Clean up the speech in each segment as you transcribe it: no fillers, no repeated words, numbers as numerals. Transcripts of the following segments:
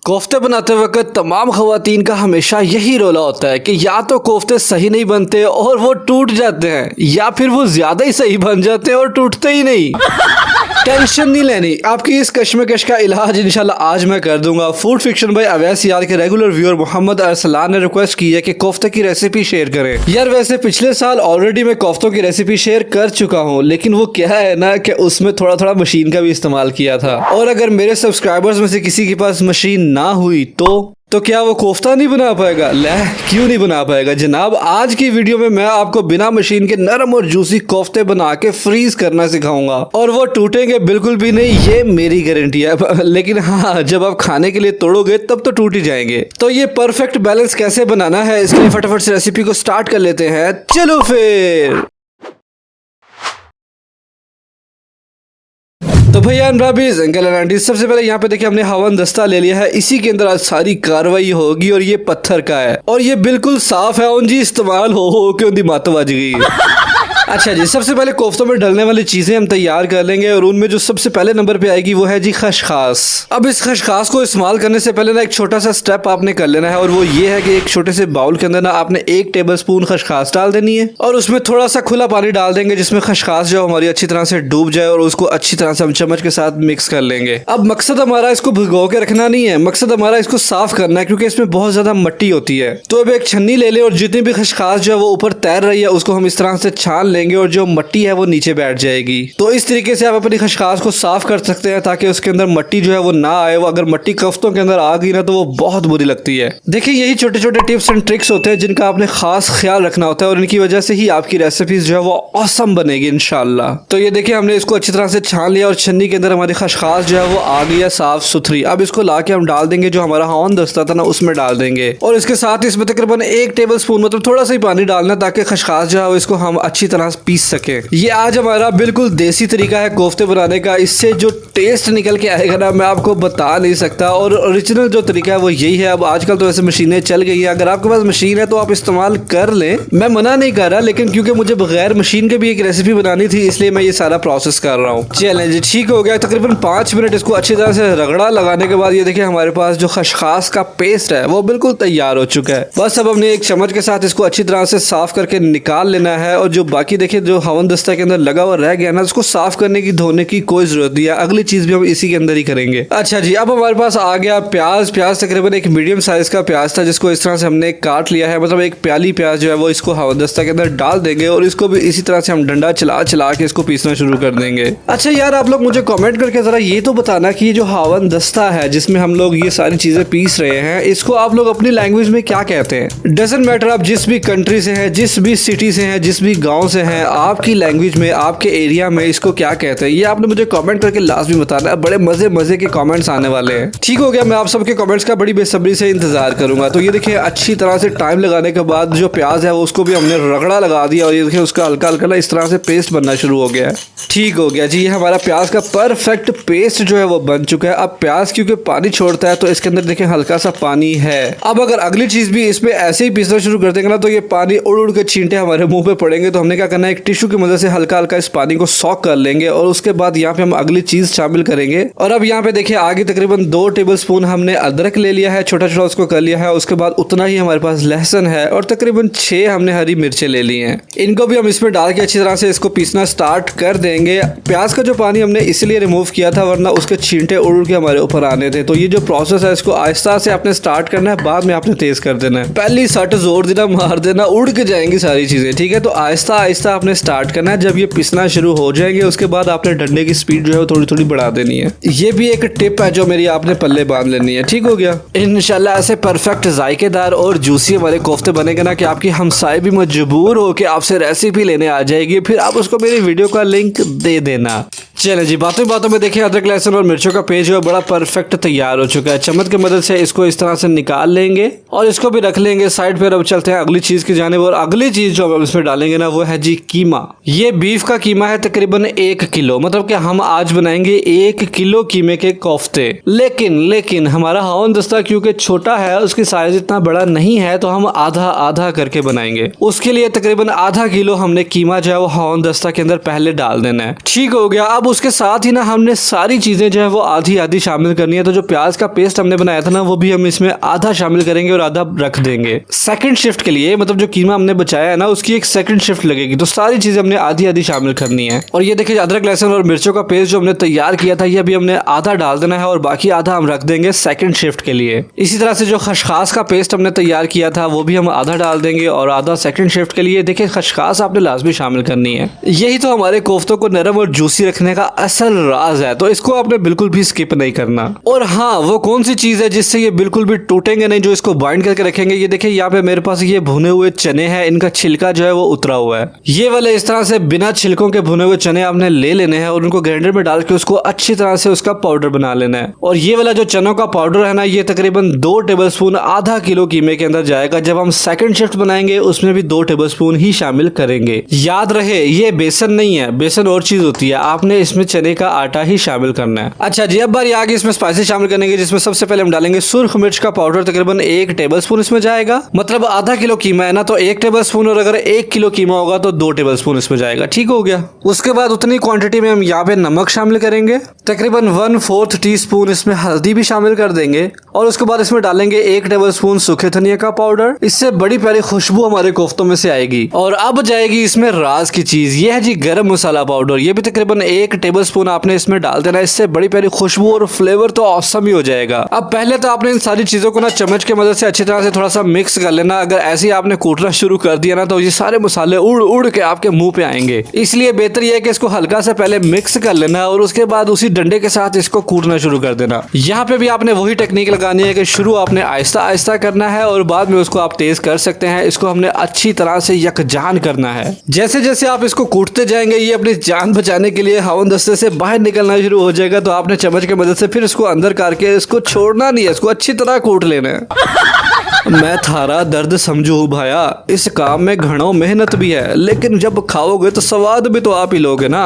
कोफ्ते बनाते वक्त तमाम खवातीन का हमेशा यही रोला होता है कि या तो कोफ्ते सही नहीं बनते और वो टूट जाते हैं, या फिर वो ज्यादा ही सही बन जाते हैं और टूटते ही नहीं। टेंशन नहीं लेनी, आपकी इस कश्मकश का इलाज इंशाल्लाह आज मैं कर दूंगा। फूड फिक्शन भाई अवैस यार के रेगुलर व्यूअर मोहम्मद अरसलान ने रिक्वेस्ट की है कि कोफ्ते की रेसिपी शेयर करें। यार वैसे पिछले साल ऑलरेडी मैं कोफ्तों की रेसिपी शेयर कर चुका हूँ, लेकिन वो क्या है ना कि उसमें थोड़ा थोड़ा मशीन का भी इस्तेमाल किया था, और अगर मेरे सब्सक्राइबर्स में से किसी के पास मशीन ना हुई तो क्या वो कोफ्ता नहीं बना पाएगा? क्यों नहीं बना पाएगा जनाब। आज की वीडियो में मैं आपको बिना मशीन के नरम और जूसी कोफ्ते बना के फ्रीज करना सिखाऊंगा, और वो टूटेंगे बिल्कुल भी नहीं, ये मेरी गारंटी है। लेकिन हाँ, जब आप खाने के लिए तोड़ोगे तब तो टूट ही जाएंगे। तो ये परफेक्ट बैलेंस कैसे बनाना है, इसके लिए फटाफट से रेसिपी को स्टार्ट कर लेते हैं। चलो फिर। तो भैया भाभीज अंकल एंड आंटी, सबसे पहले यहाँ पे देखिए हमने हवन दस्ता ले लिया है। इसी के अंदर आज सारी कार्रवाई होगी, और ये पत्थर का है और ये बिल्कुल साफ है। उन जी इस्तेमाल हो के उनकी मातो बज गई। अच्छा जी, सबसे पहले कोफ्तों में डलने वाली चीजें हम तैयार कर लेंगे, और उनमें जो सबसे पहले नंबर पे आएगी वो है जी खशखास। अब इस खशखास को इस्तेमाल करने से पहले ना एक छोटा सा स्टेप आपने कर लेना है, और वो ये है कि एक छोटे से बाउल के अंदर ना आपने 1 टेबलस्पून खशखास डाल देनी है, और उसमें थोड़ा सा खुला पानी डाल देंगे जिसमें खशखास जो हमारी अच्छी तरह से डूब जाए, और उसको अच्छी तरह से हम चम्मच के साथ मिक्स कर लेंगे। अब मकसद हमारा इसको भिगो के रखना नहीं है, मकसद हमारा इसको साफ करना है, क्योंकि इसमें बहुत ज्यादा मिट्टी होती है। तो अब एक छन्नी ले लें, और जितनी भी खशखास जो है वो ऊपर तैर रही है उसको हम इस तरह से छान लेंगे, और जो मिट्टी है वो नीचे बैठ जाएगी। तो इस तरीके से आप अपनी खशखास को साफ कर सकते हैं, ताकि उसके अंदर मिट्टी जो है वो ना आए। वो अगर मिट्टी कोफ्तों के अंदर आ गई ना तो वो बहुत बुरी लगती है। देखिए, यही छोटे छोटे टिप्स एंड ट्रिक्स होते हैं जिनका आपने खास ख्याल रखना होता है, और इनकी वजह से ही आपकी रेसिपीज जो है वो ऑसम बनेगी इंशाल्लाह। तो ये देखिए, हमने इसको अच्छी तरह से छान लिया, और छन्नी के अंदर हमारी खशखास जो है वो आ गई है साफ सुथरी। अब इसको ला के हम डाल देंगे, जो हमारा हवन दस्ता था ना उसमें डाल देंगे, और इसके साथ इसमें तकरीबन 1 टेबलस्पून मतलब थोड़ा सा ही पानी डालना, ताकि खशखास जो है इसको हम अच्छी तरह से पीस सके। ये आज हमारा बिल्कुल देसी तरीका है कोफ्ते बनाने का। इससे जो टेस्ट निकल के आएगा ना, मैं आपको बता नहीं सकता। और ओरिजिनल जो तरीका है वो यही है। अब आजकल तो ऐसे मशीनें चल गई है, अगर आपके पास मशीन है तो आप इस्तेमाल कर लें, मैं मना नहीं कर रहा, लेकिन क्योंकि मुझे बगैर मशीन के भी एक रेसिपी बनानी थी, इसलिए मैं ये सारा प्रोसेस कर रहा हूँ। चलें जी, ठीक हो गया। तकरीबन 5 मिनट इसको अच्छी तरह से रगड़ा लगाने के बाद ये देखिए हमारे पास जो खशखास का पेस्ट है वो बिल्कुल तैयार हो चुका है। बस अब हमने एक चम्मच के साथ इसको अच्छी तरह से साफ करके निकाल लेना है, और जो बाकी देखिए जो हवन दस्ता के अंदर लगा हुआ रह गया ना, उसको साफ करने की धोने की कोई जरूरत नहीं है। अगली चीज भी हम इसी के अंदर ही करेंगे। अच्छा जी, अब हमारे पास आ गया प्याज। तकरीबन एक मीडियम साइज का प्याज था, जिसको इस तरह से हमने काट लिया है। मतलब एक प्याली प्याज जो है वो इसको हवन दस्ता के अंदर डाल देंगे, और इसको भी इसी तरह से हम डंडा चला चला के इसको पीसना शुरू कर देंगे। अच्छा यार, आप लोग मुझे कमेंट करके जरा ये तो बताना कि ये जो हवन दस्ता है जिसमें हम लोग ये सारी चीजें पीस रहे हैं, इसको आप लोग अपनी लैंग्वेज में क्या कहते हैं? डजंट मैटर आप जिस भी कंट्री से हैं, जिस भी सिटी से हैं, जिस भी गाँव से हैं, आपकी लैंग्वेज में, आपके एरिया में इसको क्या कहते हैं, ये आपने मुझे कमेंट करके लाजमी बताना है। बड़े मजे के कमेंट्स आने वाले हैं। ठीक हो गया, मैं आप सबके कमेंट्स का बड़ी बेसब्री से इंतजार करूंगा। तो ये देखिए, अच्छी तरह से टाइम लगाने के बाद जो प्याज है वो उसको भी हमने रगड़ा लगा दिया, और ये देखिए उसका हल्का हल्का ना इस तरह से पेस्ट बनना शुरू हो गया है। ठीक हो गया जी, ये हमारा प्याज का परफेक्ट पेस्ट जो है वो बन चुका है। अब प्याज क्योंकि पानी छोड़ता है तो इसके अंदर देखिए हल्का सा पानी है। अब अगर अगली चीज भी इसमें ऐसे ही पीसना शुरू कर देंगे ना, तो ये पानी उड़ उड़ के छींटे हमारे मुंह पे पड़ेंगे। तो हमने क्या करना है, एक टिश्यू की मदद से हल्का हल्का इस पानी को सॉक कर लेंगे, और उसके बाद यहाँ पे हम अगली चीज शामिल करेंगे। और अब यहाँ पे देखिए आगे तकरीबन 2 टेबलस्पून हमने अदरक ले लिया है, छोटा छोटा उसको कर लिया है। उसके बाद उतना ही हमारे पास लहसुन है, और तकरीबन 6 हमने हरी मिर्चें ले ली हैं। इनको भी हम इसमें डाल के अच्छी तरह से इसको पीसना स्टार्ट कर देंगे। प्याज का जो पानी हमने इसलिए रिमूव किया था, वरना उसके छींटे उड़ उड़ के हमारे ऊपर आने थे। तो ये जो प्रोसेस है इसको आहिस्ता से आपने स्टार्ट करना है, बाद में आपने तेज कर देना है। पहली सट जोर देना, मार देना, उड़ के जाएंगी सारी चीजें। ठीक है, तो आहिस्ता आहिस्ता आपने स्टार्ट करना है। जब ये पिसना शुरू हो जाएंगे उसके बाद आपने डंडे की स्पीड जो है वो थोड़ी थोड़ी बढ़ा देनी है। ये भी एक टिप है जो मेरी आपने पल्ले बांध लेनी है। ठीक हो गया। इंशाल्लाह ऐसे परफेक्ट जायकेदार और जूसी हमारे कोफ्ते बनेंगे ना कि आपकी हमसाए भी मजबूर हो के आपसे रेसिपी लेने आ जाएगी, फिर आप उसको मेरी वीडियो का लिंक दे देना। चले जी, बातों बातों में देखिए अदरक लहसुन और मिर्चों का पेस्ट जो है बड़ा परफेक्ट तैयार हो चुका है। चम्मच की मदद से इसको इस तरह से निकाल लेंगे, और इसको भी रख लेंगे साइड पर। अब चलते हैं अगली चीज की जानिब, और अगली चीज जो हम इसमें डालेंगे ना वो है जी कीमा। ये बीफ का कीमा है, तकरीबन 1 किलो। मतलब कि हम आज बनाएंगे 1 किलो कीमे के कोफ्ते। लेकिन हमारा हवन दस्ता क्योंकि छोटा है, उसकी साइज इतना बड़ा नहीं है, तो हम आधा आधा करके बनाएंगे। उसके लिए तकरीबन आधा किलो हमने कीमा जो है वो हवन दस्ता के अंदर पहले डाल देना है। ठीक हो गया। अब अब उसके साथ ही ना हमने सारी चीजें जो है वो आधी आधी शामिल करनी है। तो जो प्याज का पेस्ट हमने बनाया था ना वो भी हम इसमें आधा शामिल करेंगे और आधा रख देंगे सेकंड शिफ्ट के लिए। मतलब जो कीमा हमने बचाया है ना उसकी एक सेकंड शिफ्ट लगेगी। तो सारी चीजें हमने आधी आधी शामिल करनी है। और ये देखिए अदरक लहसुन और मिर्चों का पेस्ट जो हमने तैयार किया था ये अभी हमने आधा डाल देना है और बाकी आधा हम रख देंगे सेकंड शिफ्ट के लिए। इसी तरह से जो खसखास का पेस्ट हमने तैयार किया था वो भी हम आधा डाल देंगे और आधा सेकंड शिफ्ट के लिए। देखिए खसखास आपने लाजमी शामिल करनी है। यही तो हमारे कोफ्तों को नरम और जूसी रखने का असल राज है। तो इसको आपने बिल्कुल भी स्किप नहीं करना। और हाँ, वो कौन सी चीज है जिससे ये बिल्कुल भी टूटेंगे नहीं, जो इसको बाइंड करके रखेंगे। ये देखिए यहाँ पे मेरे पास ये भुने हुए चने हैं, इनका छिलका जो है वो उतरा हुआ है। ये वाले इस तरह से बिना छिलकों के भुने हुए चने आपने ले लेने हैं और उनको ग्राइंडर में डाल के उसको अच्छी तरह से उसका पाउडर बना लेना है। और ये वाला जो चनों का पाउडर है ना ये तकरीबन 2 टेबलस्पून आधा किलो कीमे के अंदर जाएगा। जब हम सेकंड शिफ्ट बनाएंगे उसमें भी 2 टेबलस्पून ही शामिल करेंगे। याद रहे ये बेसन नहीं है, बेसन और चीज होती है। आपने इसमें चने का आटा ही शामिल करना है। अच्छा जी, अब बारी आगे इसमें स्पाइसेस शामिल करने की, जिसमें सबसे पहले हम डालेंगे सुर्ख मिर्च का पाउडर। तकरीबन 1 टेबलस्पून इसमें जाएगा। मतलब आधा किलो कीमा है ना तो 1 टेबलस्पून, और अगर 1 किलो कीमा होगा तो 2 टेबलस्पून इसमें जाएगा। ठीक हो गया। उसके बाद उतनी क्वांटिटी में हम यहाँ पे नमक शामिल करेंगे। तकरीबन 1/4 टीस्पून इसमें हल्दी भी शामिल कर देंगे। और उसके बाद इसमें डालेंगे 1 टेबलस्पून सूखे धनिया का पाउडर। इससे बड़ी प्यारी खुशबू हमारे कोफ्तों में से आएगी। और अब जाएगी इसमें राज की चीज, ये है जी गरम मसाला पाउडर। ये भी तकरीबन 1 टेबलस्पून आपने इसमें डाल देना। इससे बड़ी प्यारी खुशबू और फ्लेवर तो औसम ही हो जाएगा। अब पहले तो आपने इन सारी चीजों को ना चम्मच के मदद से अच्छी तरह से थोड़ा सा मिक्स कर लेना। अगर ऐसे ही आपने कूटना शुरू कर दिया ना तो ये सारे मसाले उड़ उड़ के आपके मुंह पे आएंगे। इसलिए बेहतर यह है कि इसको हल्का से पहले मिक्स कर लेना और उसके बाद उसी डंडे के साथ इसको कूटना शुरू कर देना। यहाँ पे भी आपने वही टेक्निक लगानी है कि शुरू आपने आहिस्ता आहिस्ता करना है और बाद में उसको आप तेज कर सकते हैं। इसको हमने अच्छी तरह से यकजान करना है। जैसे जैसे आप इसको कूटते जाएंगे ये अपनी जान बचाने के लिए हवन दस्ते से बाहर निकलना शुरू हो जाएगा। तो आपने चम्मच की मदद से फिर इसको अंदर करके इसको छोड़ना नहीं है, इसको अच्छी तरह कूट लेना है। मैं थारा दर्द समझू भाया, इस काम में घणो मेहनत भी है, लेकिन जब खाओगे तो स्वाद भी तो आप ही लोगे ना।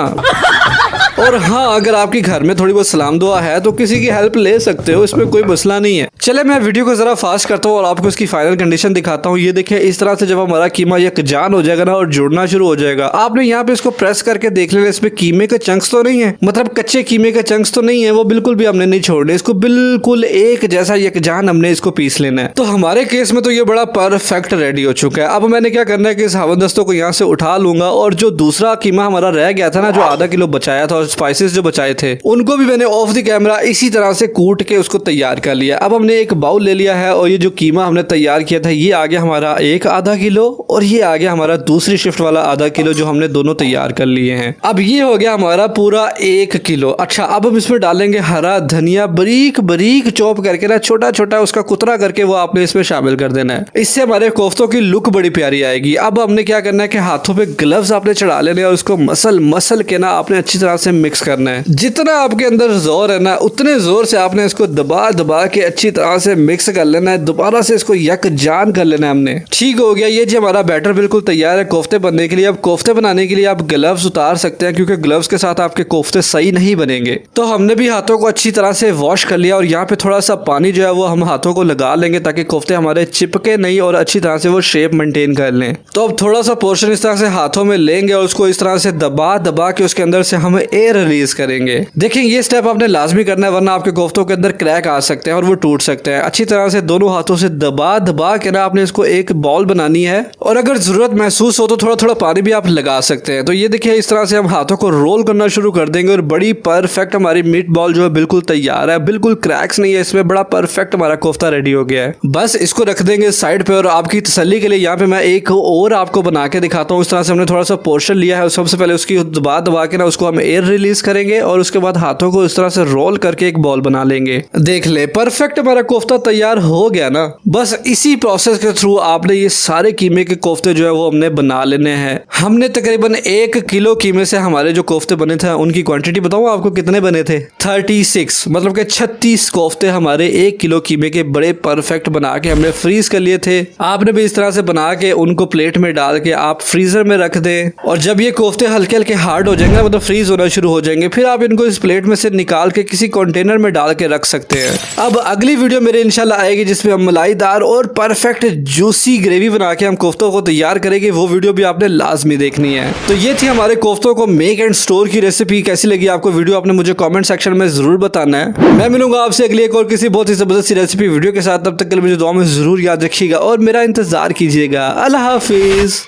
और हाँ, अगर आपकी घर में थोड़ी बहुत सलाम दुआ है तो किसी की हेल्प ले सकते हो, इसमें कोई मसला नहीं है। चले मैं वीडियो को जरा फास्ट करता हूँ और आपको इसकी फाइनल कंडीशन दिखाता हूँ। ये देखिए इस तरह से जब हमारा कीमा यकजान हो जाएगा ना और जुड़ना शुरू हो जाएगा, आपने यहाँ पे इसको प्रेस करके देख लेना इसमें कीमे के चंक्स तो नहीं है, मतलब कच्चे कीमे के चंक्स तो नहीं है, वो बिल्कुल भी हमने नहीं छोड़ने। इसको बिल्कुल एक जैसा यकजान हमने इसको पीस लेना है। तो हमारे केस में तो ये बड़ा परफेक्ट रेडी हो चुका है। अब मैंने क्या करना है कि इस हवनदस्तों को यहाँ से उठा लूंगा और जो दूसरा कीमा हमारा रह गया था ना, जो आधा किलो बचाया था और स्पाइसेस जो बचाए थे, उनको भी मैंने ऑफ द कैमरा इसी तरह से कूट के उसको तैयार कर लिया। अब हमने एक बाउल ले लिया है और ये जो कीमा हमने तैयार किया था ये आ गया हमारा एक आधा किलो और ये आ गया हमारा दूसरी शिफ्ट वाला आधा किलो जो हमने दोनों तैयार कर लिए हैं। अब ये हो गया हमारा पूरा 1 किलो। अच्छा, अब हम इसमें डालेंगे हरा धनिया बारीक बारीक चॉप करके ना, छोटा छोटा उसका कुतरा करके वो आपने इसमें शामिल कर देना है। इससे हमारे कोफ्तों की लुक बड़ी प्यारी आएगी। अब हमने क्या करना है कि हाथों पे ग्लव्स आपने चढ़ा लेने और उसको मसल मसल के ना आपने अच्छी तरह से मिक्स करना है। जितना आपके अंदर जोर है ना उतने जोर से आपने इसको दबा दबा के अच्छी तरह से मिक्स कर लेना है। दोबारा से इसको यकजान कर लेना है हमने। ठीक हो गया। ये जी हमारा बैटर बिल्कुल तैयार है कोफ्ते बनने के लिए। अब कोफ्ते बनाने के लिए आप ग्लव्स उतार सकते हैं क्योंकि ग्लव्स के साथ आपके कोफ्ते सही नहीं बनेंगे। तो हमने भी हाथों को अच्छी तरह से वॉश कर लिया और यहाँ पे थोड़ा सा पानी जो है वो हम हाथों को लगा लेंगे ताकि कोफ्ते हमारे चिपके नहीं और अच्छी तरह से वो शेप मेंटेन कर लें। तो अब थोड़ा सा पोर्शन इस तरह से हाथों में लेंगे और उसको इस तरह से दबा दबा के उसके अंदर से हम एयर रिलीज करेंगे। देखिए ये स्टेप आपने लाजमी करना है वरना आपके कोफ्तों के अंदर क्रैक आ सकते हैं और वो टूट सकते हैं। अच्छी तरह से दोनों हाथों से दबा दबा के ना आपने इसको एक बॉल बनानी है और अगर जरूरत महसूस हो तो थोड़ा थोड़ा पानी भी आप लगा सकते हैं। तो ये देखिए इस तरह से हम हाथों को रोल करना शुरू कर देंगे और बड़ी परफेक्ट हमारी मीट बॉल जो है बिल्कुल तैयार है। बिल्कुल क्रैक्स नहीं है इसमें, बड़ा परफेक्ट हमारा कोफ्ता रेडी हो गया है। बस इसको रख देंगे साइड पे और आपकी तसल्ली के लिए यहाँ पे मैं एक और आपको बना के दिखाता हूँ। इस तरह से हमने थोड़ा सा पोर्शन लिया है और सबसे पहले उसकी दबा दबा के ना उसको हम एयर रिलीज करेंगे और उसके बाद हाथों को इस तरह से रोल करके एक बॉल बना लेंगे। देख ले परफेक्ट हमारा कोफ्ता तैयार हो गया ना। बस इसी प्रोसेस के थ्रू आपने ये सारे कीमे के कोफ्ते जो है वो हमने बना लेने हैं। हमने तकरीबन 1 किलो कीमे से हमारे जो कोफ्ते बने थे उनकी क्वांटिटी बताऊं आपको कितने बने थे? 36, मतलब कि 36 कोफ्ते हमारे 1 किलो कीमे के बड़े परफेक्ट बना के हमने फ्रीज कर लिए थे। आपने भी इस तरह से बना के उनको प्लेट में डाल के आप फ्रीजर में रख दें और जब ये कोफ्ते हल्के हल्के हार्ड हो जाएंगे मतलब फ्रीज होना शुरू हो जाएंगे। फिर आप इनको इस प्लेट में से निकाल के किसी कंटेनर में डाल के रख सकते हैं। अब अगली वीडियो मेरे इंशाल्लाह आएगी जिसमें हम मलाईदार और परफेक्ट जूसी ग्रेवी बना के हम कोफ्तों को तैयार करेंगे। वो वीडियो भी आपने लाजमी देखनी है। तो ये थी हमारे कोफ्तों को मेक एंड स्टोर की रेसिपी। कैसी लगी आपको वीडियो, आपने मुझे कमेंट सेक्शन में जरूर बताना है। मैं मिलूंगा आपसे अगली एक और किसी बहुत ही जबरदस्त सी रेसिपी वीडियो के साथ। तब तक के लिए मुझे दुआ में जरूर याद रखिएगा और मेरा इंतजार कीजिएगा। अल्लाह हाफिज।